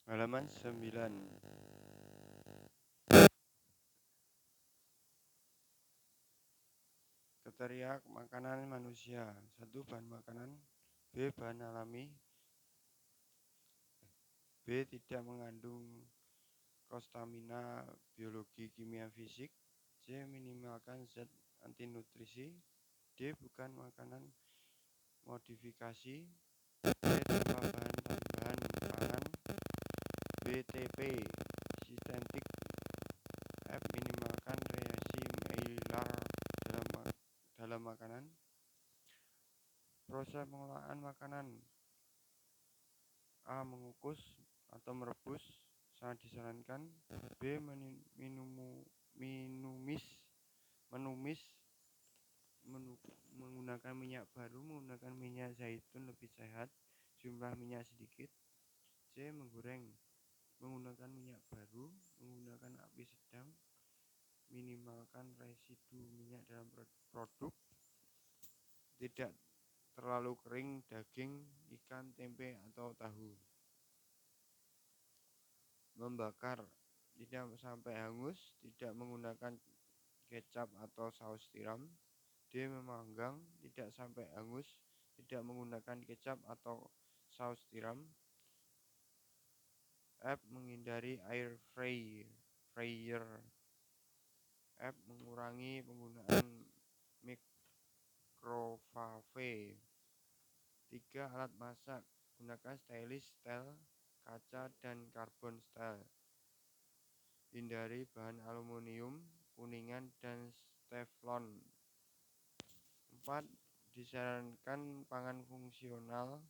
Halaman 9. Kriteria makanan manusia. 1. Bahan makanan. B. Bahan alami. B. Tidak mengandung kostamina biologi kimia fisik. C. Minimalkan zat antinutrisi. D. Bukan makanan modifikasi. E. Tanpa bahan tambahan pangan. B. TP sintetik. F. Minimalkan reaksi Maillard dalam makanan. Proses pengolahan makanan. A. Mengukus atau merebus, sangat disarankan. B. Menumis menggunakan minyak baru. Menggunakan minyak zaitun lebih sehat, jumlah minyak sedikit. C. Menggoreng menggunakan minyak baru. Menggunakan api sedang, minimalkan residu minyak dalam produk. Tidak terlalu kering daging, ikan, tempe, atau tahu. Membakar, tidak sampai hangus, tidak menggunakan kecap atau saus tiram. D. Memanggang, tidak sampai hangus, tidak menggunakan kecap atau saus tiram. F. Menghindari air fryer. F. Mengurangi penggunaan microwave. 3. Alat masak, gunakan stainless steel, kaca, dan karbon steel. Hindari bahan aluminium, kuningan, dan teflon. 4. Disarankan pangan fungsional,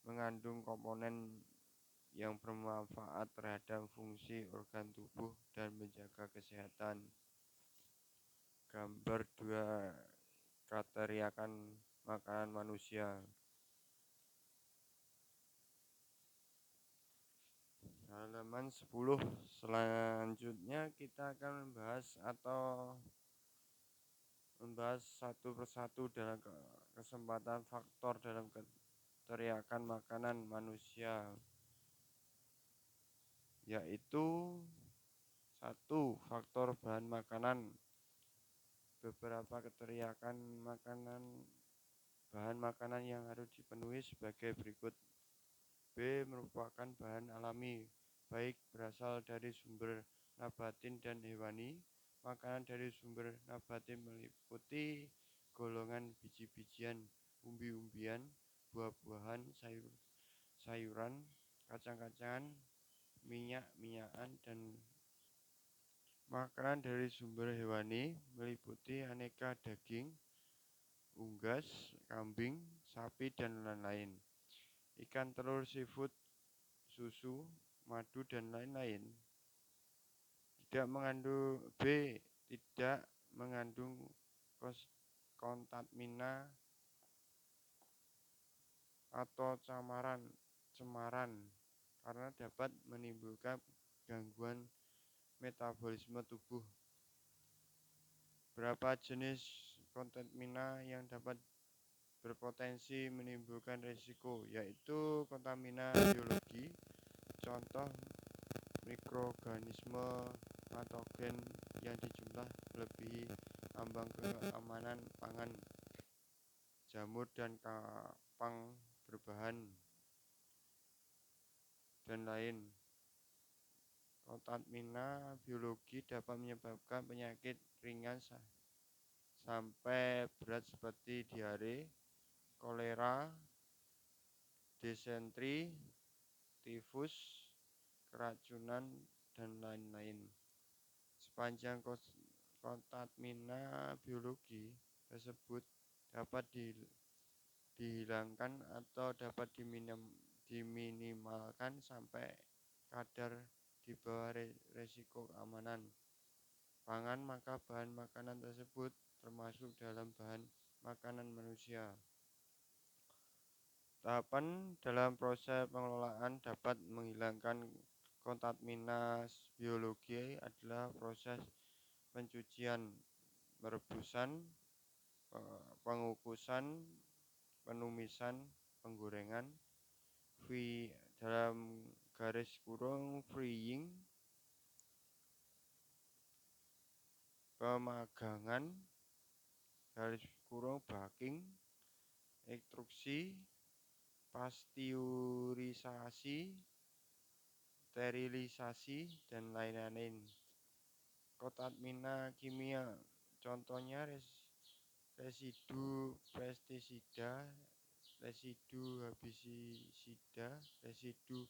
mengandung komponen yang bermanfaat terhadap fungsi organ tubuh dan menjaga kesehatan. Gambar 2. Kriteriakan makanan manusia. Halaman 10. Selanjutnya kita akan membahas satu persatu dalam kesempatan faktor dalam kriteriakan makanan manusia, yaitu 1. Faktor bahan makanan. Beberapa kriteriakan bahan makanan yang harus dipenuhi sebagai berikut. B. Merupakan bahan alami, baik berasal dari sumber nabati dan hewani. Makanan dari sumber nabati meliputi golongan biji-bijian, umbi-umbian, buah-buahan, sayuran, kacang-kacangan, minyak-minyakan, dan makanan dari sumber hewani meliputi aneka daging, unggas, kambing, sapi, dan lain-lain. Ikan, telur, seafood, susu, madu, dan lain-lain. Tidak mengandung kontamina atau cemaran karena dapat menimbulkan gangguan metabolisme tubuh. Berapa jenis kontamina yang dapat berpotensi menimbulkan risiko, yaitu kontamina biologi, contoh mikroorganisme patogen yang dijumlah melebihi ambang keamanan pangan, jamur dan kapang berbahan, dan lain. Kontamina biologi dapat menyebabkan penyakit ringan sampai berat seperti diare, kolera, disentri, tifus, keracunan, dan lain-lain. Sepanjang kontamina biologi tersebut dapat dihilangkan atau dapat diminimalkan sampai kadar di bawah resiko keamanan pangan, maka bahan makanan tersebut termasuk dalam bahan makanan manusia. Tahapan dalam proses pengelolaan dapat menghilangkan kontamina biologi adalah proses pencucian, perebusan, pengukusan, penumisan, penggorengan, dalam freeing, pemagangan, baking, ekstruksi, pasteurisasi, sterilisasi, dan lain-lain. Kontamina kimia, contohnya residu pestisida, residu herbisida, residu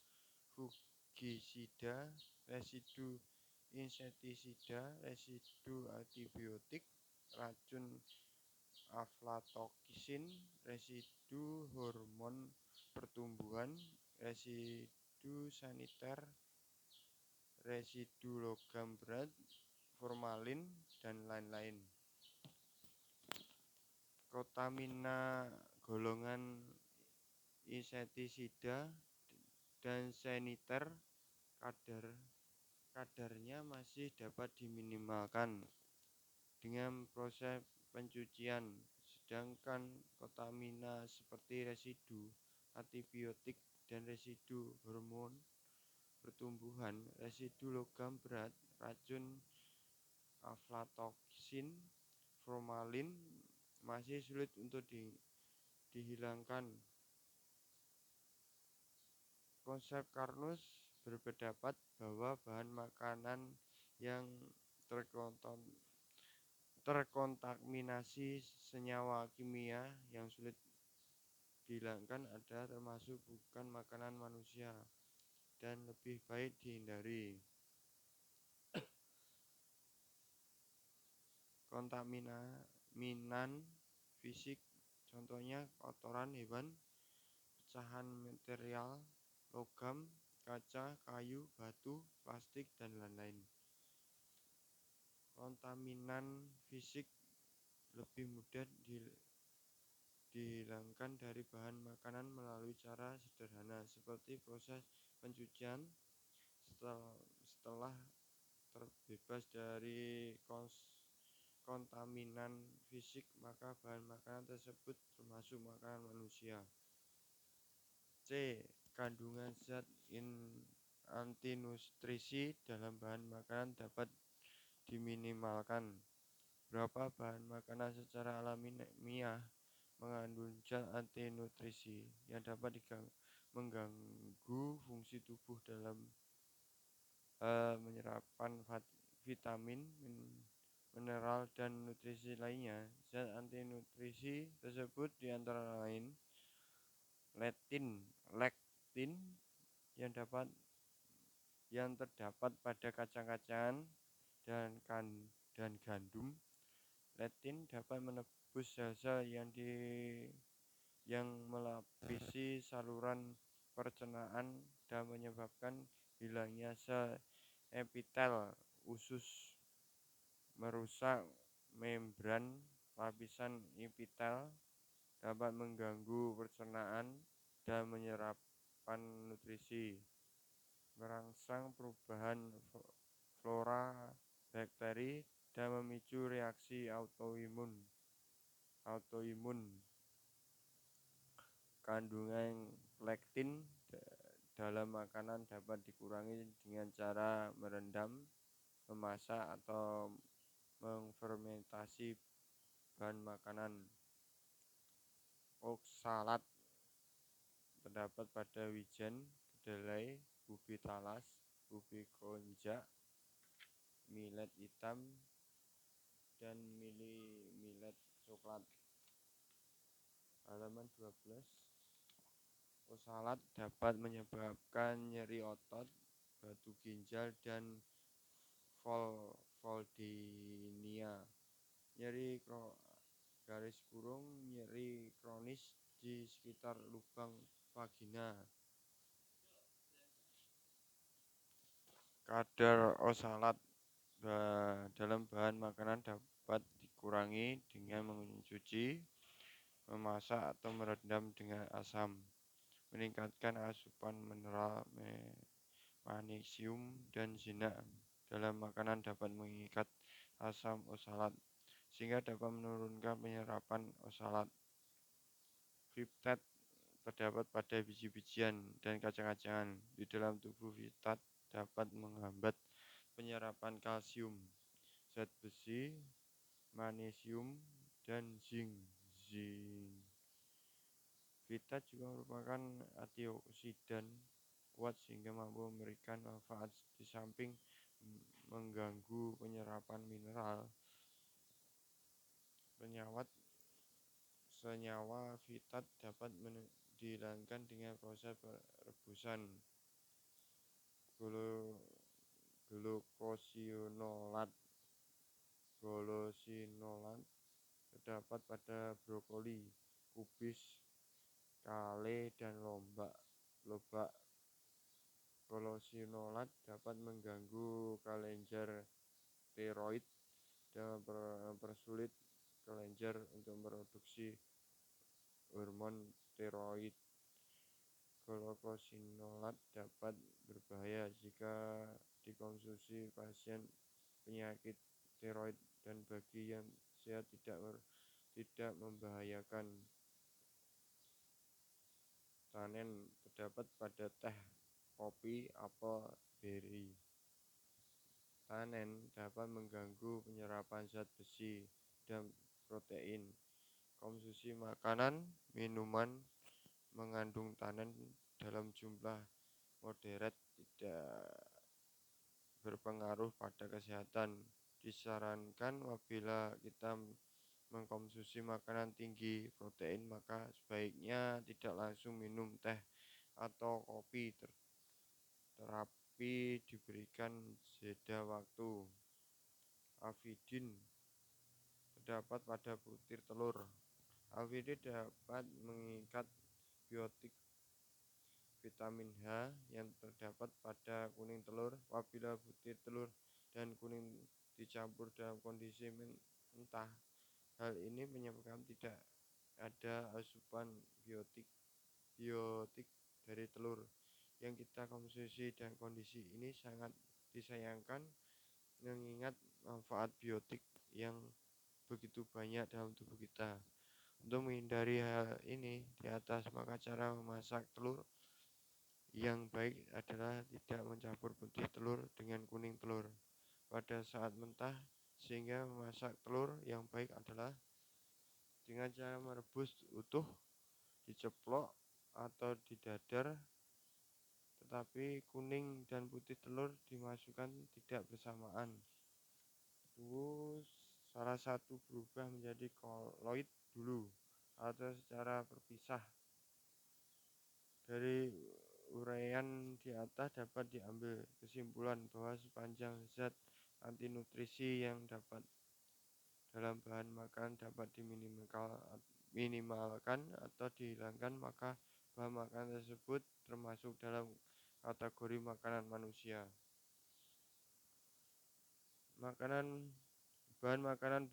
fungisida, residu insektisida, residu antibiotik, racun aflatoksin, residu hormon pertumbuhan, residu saniter, residu logam berat, formalin, dan lain-lain. Kontamina golongan insektisida dan saniter kadarnya masih dapat diminimalkan dengan proses pencucian, sedangkan kontamina seperti residu antibiotik dan residu hormon pertumbuhan, residu logam berat, racun aflatoksin, formalin masih sulit untuk dihilangkan. Konsep Carnot berpendapat bahwa bahan makanan yang terkontaminasi senyawa kimia yang sulit dihilangkan adalah termasuk bukan makanan manusia dan lebih baik dihindari. Kontaminan fisik, contohnya kotoran hewan, pecahan material, logam, kaca, kayu, batu, plastik, dan lain-lain. Kontaminan fisik lebih mudah dihilangkan dari bahan makanan melalui cara sederhana seperti proses pencucian. Setelah terbebas dari kontaminan fisik, maka bahan makanan tersebut termasuk makanan manusia. C. Kandungan zat antinutrisi dalam bahan makanan dapat diminimalkan. Beberapa bahan makanan secara alamiah mengandung zat antinutrisi yang dapat mengganggu fungsi tubuh dalam menyerapkan vitamin, mineral, dan nutrisi lainnya. Zat antinutrisi tersebut diantara lain lektin yang terdapat pada kacang-kacangan dan gandum. Lektin dapat menembus sel-sel yang melapisi saluran pencernaan dan menyebabkan hilangnya sel epitel usus, merusak membran lapisan epitel, dapat mengganggu pencernaan dan menyerapkan nutrisi, merangsang perubahan flora bakteri, dan memicu reaksi autoimun. Kandungan lektin dalam makanan dapat dikurangi dengan cara merendam, memasak, atau mengfermentasi bahan makanan. Oksalat terdapat pada wijen, kedelai, ubi talas, ubi konjac, millet hitam, dan millet coklat. Halaman 12. Oksalat dapat menyebabkan nyeri otot, batu ginjal, dan vulvodynia. Nyeri kronis di sekitar lubang vagina. Kadar oksalat dalam bahan makanan dapat dikurangi dengan mencuci, memasak, atau merendam dengan asam. Meningkatkan asupan mineral, magnesium, dan zina dalam makanan dapat mengikat asam oksalat sehingga dapat menurunkan penyerapan oksalat. Peptide terdapat pada biji-bijian dan kacang-kacangan. Di dalam tubuh Fitat dapat menghambat penyerapan kalsium, zat besi, magnesium, dan zinc. Fitat juga merupakan antioksidan kuat sehingga mampu memberikan manfaat di samping mengganggu penyerapan mineral. Senyawa fitat dapat dihilangkan dengan proses perebusan glukosinolat. Glukosinolat terdapat pada brokoli, kubis, kale, dan lobak. Glukosinolat dapat mengganggu kelenjar tiroid dan mempersulit kelenjar untuk memproduksi hormon tiroid. Glukosinolat dapat berbahaya jika dikonsumsi pasien penyakit tiroid dan bagi yang sehat tidak membahayakan. Tanin terdapat pada teh, kopi, apel, beri. Tanin dapat mengganggu penyerapan zat besi dan protein. Konsumsi makanan, minuman mengandung tanin dalam jumlah moderat tidak berpengaruh pada kesehatan. Disarankan apabila kita mengkonsumsi makanan tinggi protein, maka sebaiknya tidak langsung minum teh atau kopi. Terapi diberikan jeda waktu. Avidin terdapat pada butir telur. Avidin dapat mengikat biotik vitamin H yang terdapat pada kuning telur. Apabila butir telur dan kuning dicampur dalam kondisi mentah, hal ini menyebabkan tidak ada asupan biotik dari telur yang kita konsumsi, dan kondisi ini sangat disayangkan mengingat manfaat biotik yang begitu banyak dalam tubuh kita. Untuk menghindari hal ini di atas, maka cara memasak telur yang baik adalah tidak mencampur putih telur dengan kuning telur pada saat mentah, sehingga memasak telur yang baik adalah dengan cara merebus utuh, diceplok, atau didadar, tetapi kuning dan putih telur dimasukkan tidak bersamaan. Salah satu berubah menjadi koloid dulu atau secara berpisah. Dari uraian di atas dapat diambil kesimpulan bahwa sepanjang zat antinutrisi yang dapat dalam bahan makanan dapat diminimalkan atau dihilangkan, maka bahan makanan tersebut termasuk dalam kategori makanan manusia. Bahan makanan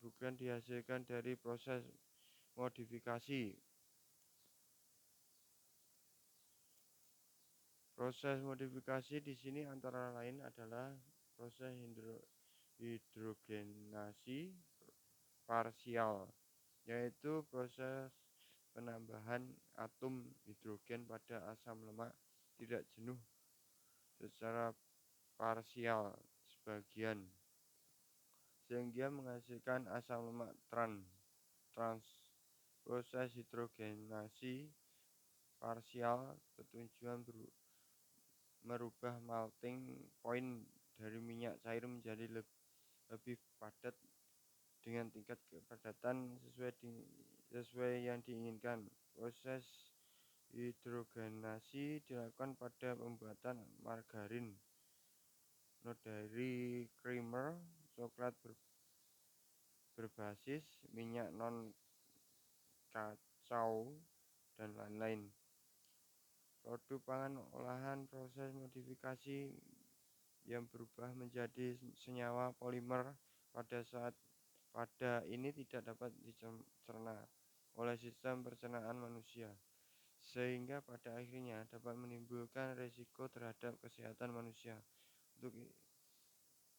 bukan dihasilkan dari proses modifikasi. Proses modifikasi di sini antara lain adalah proses hidrogenasi parsial, yaitu proses penambahan atom hidrogen pada asam lemak tidak jenuh secara parsial sebagian, sehingga menghasilkan asam lemak trans. Proses hidrogenasi parsial bertujuan merubah melting point dari minyak cair menjadi lebih padat dengan tingkat kepadatan sesuai yang diinginkan. Proses hidrogenasi dilakukan pada pembuatan margarin, non-dairy creamer, coklat berbasis minyak non-kacau, dan lain-lain. Produk pangan olahan proses modifikasi yang berubah menjadi senyawa polimer pada ini tidak dapat dicerna oleh sistem pencernaan manusia, sehingga pada akhirnya dapat menimbulkan risiko terhadap kesehatan manusia.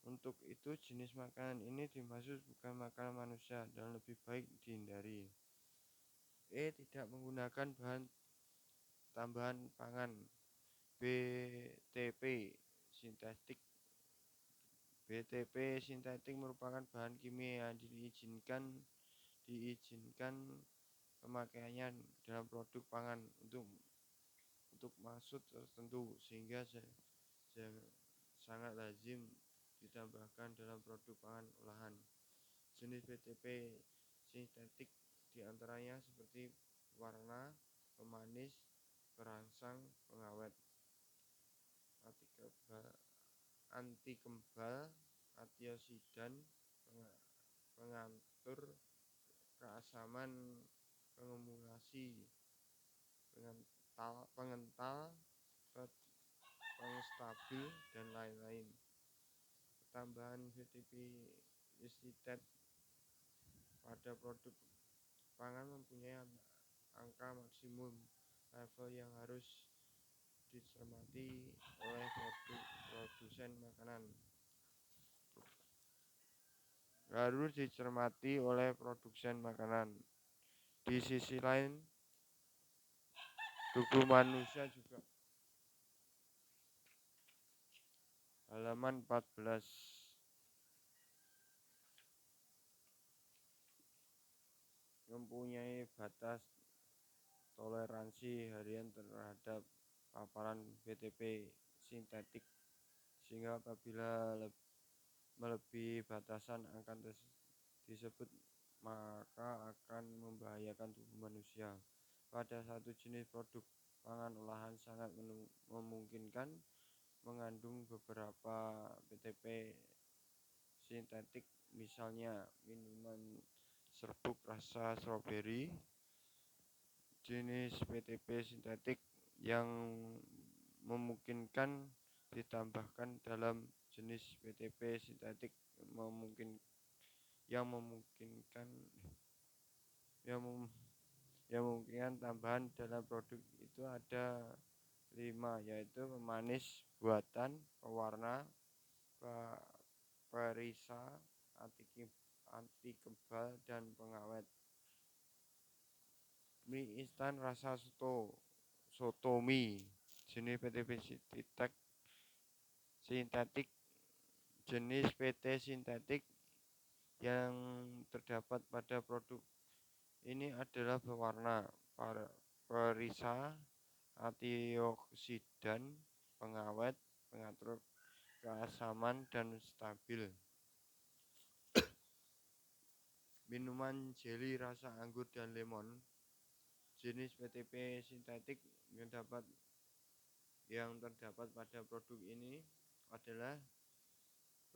Untuk itu jenis makanan ini dimaksud bukan makanan manusia dan lebih baik dihindari. Tidak menggunakan bahan tambahan pangan. BTP sintetik. BTP sintetik merupakan bahan kimia yang diizinkan pemakaiannya dalam produk pangan untuk maksud tertentu, sehingga sangat lazim ditambahkan dalam produk pangan olahan. Jenis BTP sintetik diantaranya seperti warna, pemanis, perangsang, pengawet, anti kembal, antioksidan, pengatur keasaman, pengumulasi, pengental, pengstabil, dan lain-lain. Tambahan BTP istitat pada produk pangan mempunyai angka maksimum level yang harus dicermati oleh produsen makanan. Di sisi lain, tubuh manusia juga. Halaman 14. Mempunyai batas toleransi harian terhadap paparan BTP sintetik, sehingga apabila melebihi batasan akan disebut maka akan membahayakan tubuh manusia. Pada satu jenis produk pangan olahan sangat memungkinkan mengandung beberapa BTP sintetik, misalnya minuman serbuk rasa stroberi. Jenis BTP sintetik yang memungkinkan ditambahkan dalam jenis BTP sintetik yang memungkinkan tambahan dalam produk itu ada 5, yaitu pemanis buatan, pewarna, perisa, anti kebal, dan pengawet. Mie instan rasa soto mie jenis BTP sintetik. Jenis PT sintetik yang terdapat pada produk ini adalah pewarna, perisa, antioksidan, pengawet, pengatur keasaman, dan stabil. Minuman jeli rasa anggur dan lemon. Jenis BTP sintetik yang terdapat pada produk ini adalah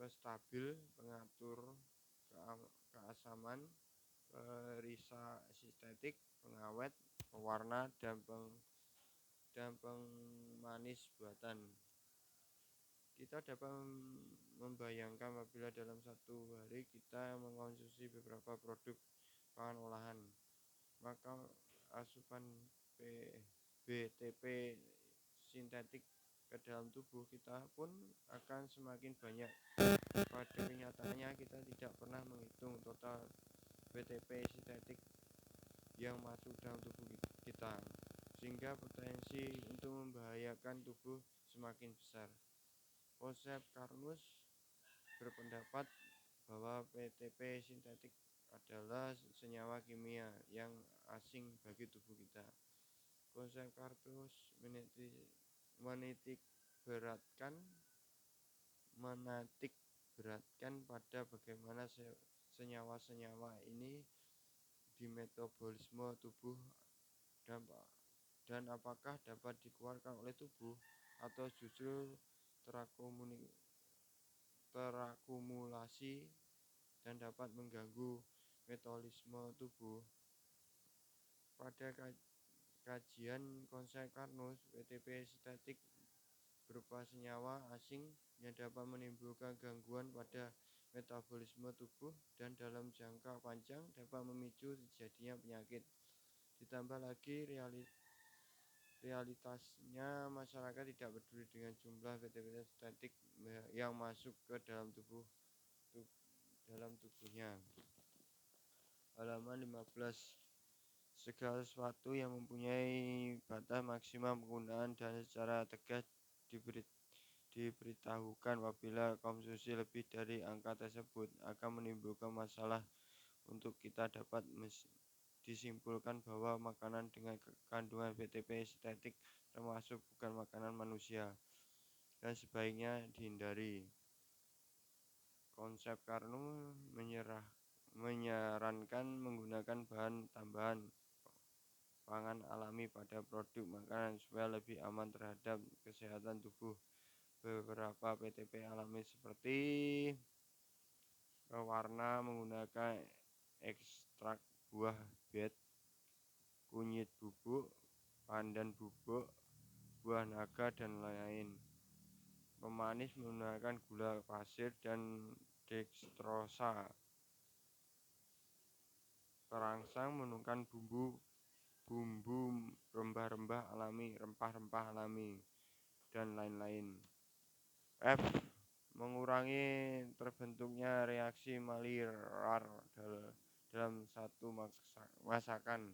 stabil, pengatur keasaman, perisa sintetik, pengawet, pewarna, dan pemanis buatan. Kita dapat membayangkan apabila dalam satu hari kita mengkonsumsi beberapa produk pangan olahan, maka asupan BTP sintetik ke dalam tubuh kita pun akan semakin banyak. Pada kenyataannya kita tidak pernah menghitung total BTP sintetik yang masuk dalam tubuh kita, sehingga potensi untuk membahayakan tubuh semakin besar. Joseph Carnus berpendapat bahwa BTP sintetik adalah senyawa kimia yang asing bagi tubuh kita. Joseph Carnus menitik beratkan pada bagaimana senyawa-senyawa ini di metabolisme tubuh dan apakah dapat dikeluarkan oleh tubuh atau justru terakumulasi dan dapat mengganggu metabolisme tubuh. Pada kajian konsep Carnus, BTP sintetik berupa senyawa asing yang dapat menimbulkan gangguan pada metabolisme tubuh dan dalam jangka panjang dapat memicu terjadinya penyakit. Ditambah lagi realitasnya masyarakat tidak peduli dengan jumlah BTP sintetik yang masuk ke dalam tubuhnya. Halaman 15. Segala sesuatu yang mempunyai batas maksimal penggunaan dan secara tegas diberitahukan. Apabila konsumsi lebih dari angka tersebut akan menimbulkan masalah. Untuk kita dapat disimpulkan bahwa makanan dengan kandungan BTP sintetik termasuk bukan makanan manusia dan sebaiknya dihindari. Konsep Carnot menyarankan menggunakan bahan tambahan pangan alami pada produk makanan supaya lebih aman terhadap kesehatan tubuh. Beberapa BTP alami seperti pewarna menggunakan ekstrak buah bit, kunyit bubuk, pandan bubuk, buah naga, dan lain-lain. Pemanis menggunakan gula pasir dan dextrosa. Perangsang menggunakan bumbu rempah-rempah alami, dan lain-lain. F. Mengurangi terbentuknya reaksi Maillard dalam satu masakan.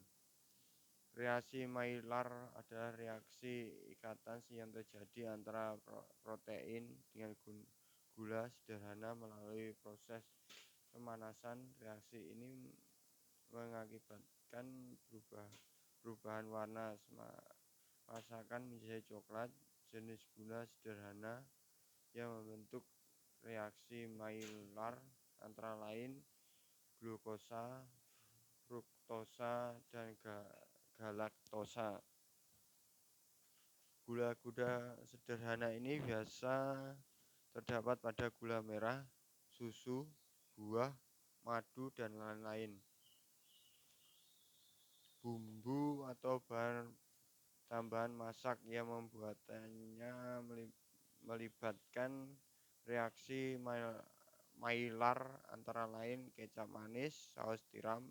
Reaksi Maillard adalah reaksi ikatan yang terjadi antara protein dengan gula sederhana melalui proses pemanasan. Reaksi ini mengakibatkan perubahan warna masakan menjadi coklat. Jenis gula sederhana yang membentuk reaksi Maillard antara lain glukosa, fruktosa, dan galaktosa. Gula-gula sederhana ini biasa terdapat pada gula merah, susu, buah, madu, dan lain-lain. Bumbu atau bahan tambahan masak yang membuatannya melibatkan reaksi Maillard antara lain kecap manis, saus tiram,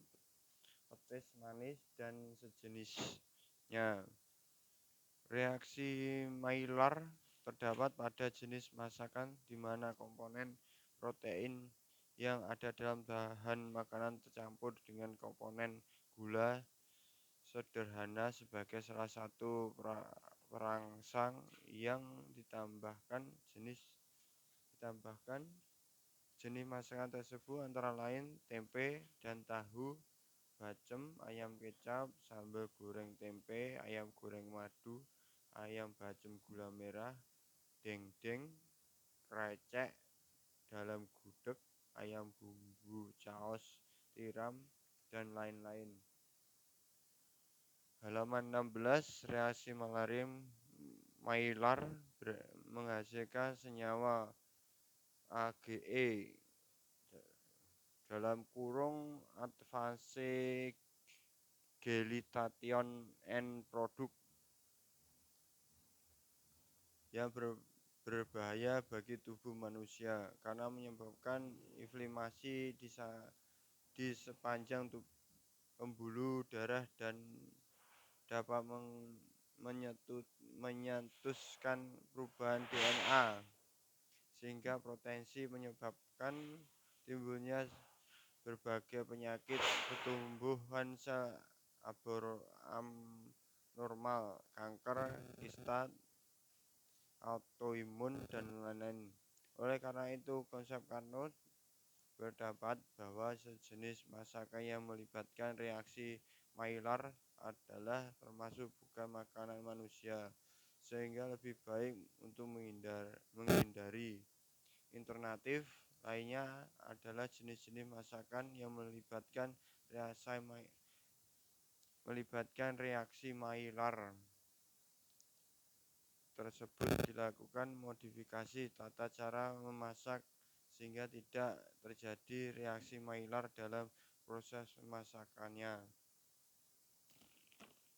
petis manis, dan sejenisnya. Reaksi Maillard terdapat pada jenis masakan di mana komponen protein yang ada dalam bahan makanan tercampur dengan komponen gula sederhana sebagai salah satu perangsang yang ditambahkan jenis masakan tersebut antara lain tempe dan tahu, bacem, ayam kecap, sambal goreng tempe, ayam goreng madu, ayam bacem gula merah, dendeng, krecek dalam gudeg, ayam bumbu caos tiram, dan lain-lain. Halaman 16. Reaksi Maillard menghasilkan senyawa Age (advanced glycation end product) yang berbahaya bagi tubuh manusia karena menyebabkan inflamasi di sepanjang pembuluh darah dan dapat menyetuskan perubahan DNA sehingga potensi menyebabkan timbulnya berbagai penyakit pertumbuhan sel abnormal, kanker, kista, autoimun, dan lain-lain. Oleh karena itu, konsep Carnot berpendapat bahwa sejenis masakan yang melibatkan reaksi Maillard adalah termasuk bukan makanan manusia, sehingga lebih baik untuk menghindari. Alternatif lainnya adalah jenis-jenis masakan yang melibatkan reaksi Maillard tersebut dilakukan modifikasi tata cara memasak sehingga tidak terjadi reaksi Maillard dalam proses memasakannya.